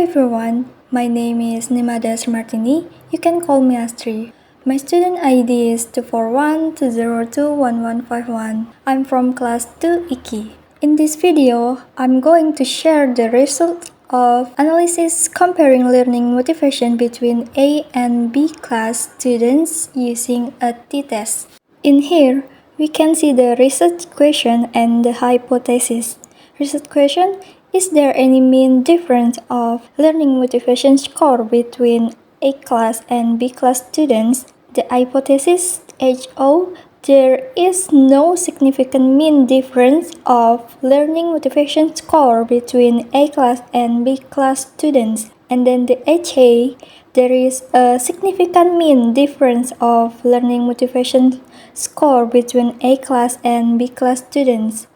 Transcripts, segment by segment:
Hi everyone, my name is Nimada Martini. You can call me Astri. My student ID is 24120211151. I'm from class 2 IKI. In this video, I'm going to share the result of analysis comparing learning motivation between A and B class students using a t-test. In here, we can see the research question and the hypothesis. Research question: is there any mean difference of learning motivation score between A class and B class students? The hypothesis: HO, there is no significant mean difference of learning motivation score between A class and B class students. And then the HA, there is a significant mean difference of learning motivation score between A class and B class students.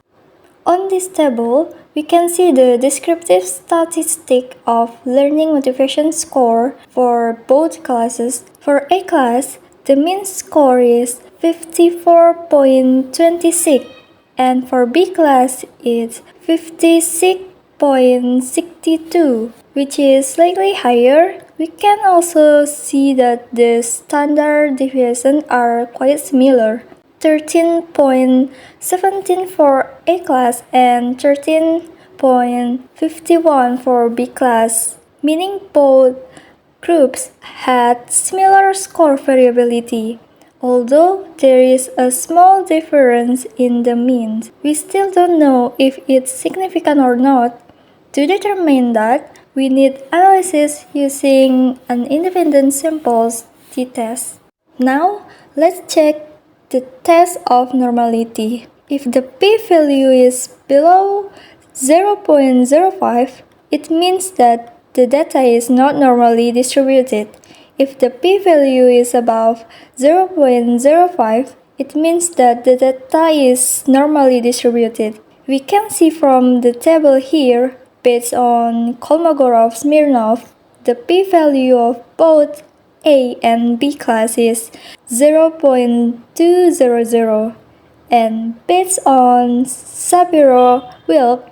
On this table, we can see the descriptive statistic of learning motivation score for both classes. For A class, the mean score is 54.26 and for B class it's 56.62, which is slightly higher. We can also see that the standard deviations are quite similar. 13.17 for A class and 13.51 for B class, meaning both groups had similar score variability. Although there is a small difference in the means, we still don't know if it's significant or not. To determine that, we need analysis using an independent samples t-test. Now, let's check the test of normality. If the p-value is below 0.05, it means that the data is not normally distributed. If the p-value is above 0.05, it means that the data is normally distributed. We can see from the table here, based on Kolmogorov-Smirnov, the p-value of both A and B class is 0.200, and based on Sabiro-Wilk,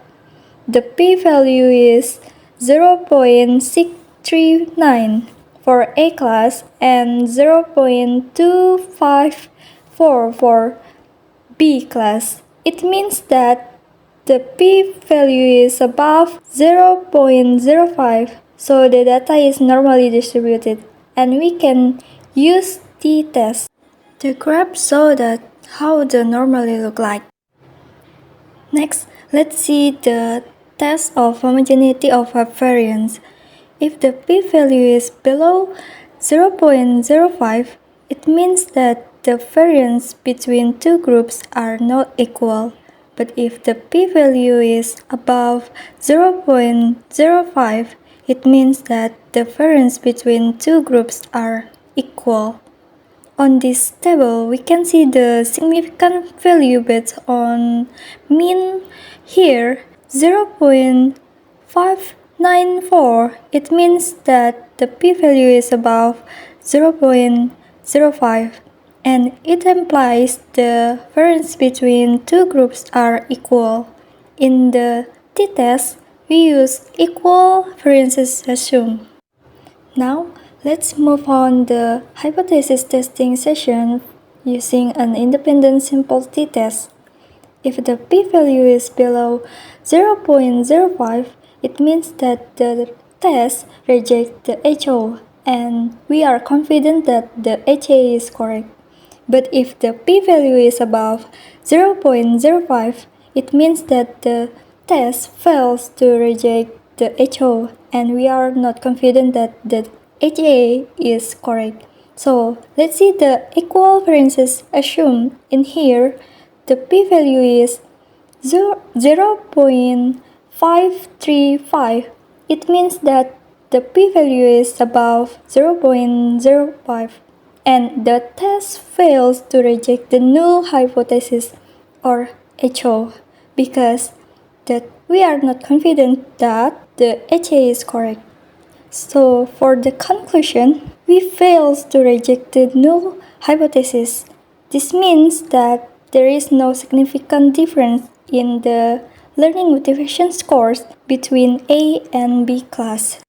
the p-value is 0.639 for A class and 0.254 for B class. It means that the p-value is above 0.05, so the data is normally distributed, and we can use t-test. The graph shows that how the normally look like. Next, let's see the test of homogeneity of a variance. If the p-value is below 0.05, it means that the variance between two groups are not equal. But if the p-value is above 0.05, it means that the variance between two groups are equal. On this table, we can see the significant value based on mean here 0.594. It means that the p-value is above 0.05, and it implies the variance between two groups are equal. In the t-test, we use equal variances assumed. Now, let's move on the hypothesis testing session using an independent simple t-test. If the p-value is below 0.05, it means that the test rejects the HO, and we are confident that the HA is correct. But if the p-value is above 0.05, it means that the test fails to reject the HO, and we are not confident that the HA is correct. So let's see the equal variances assumed. In here, the p-value is 0.535. It means that the p-value is above 0.05, and the test fails to reject the null hypothesis or HO because that we are not confident that the HA is correct. So for the conclusion, we fail to reject the null hypothesis. This means that there is no significant difference in the learning motivation scores between A and B class.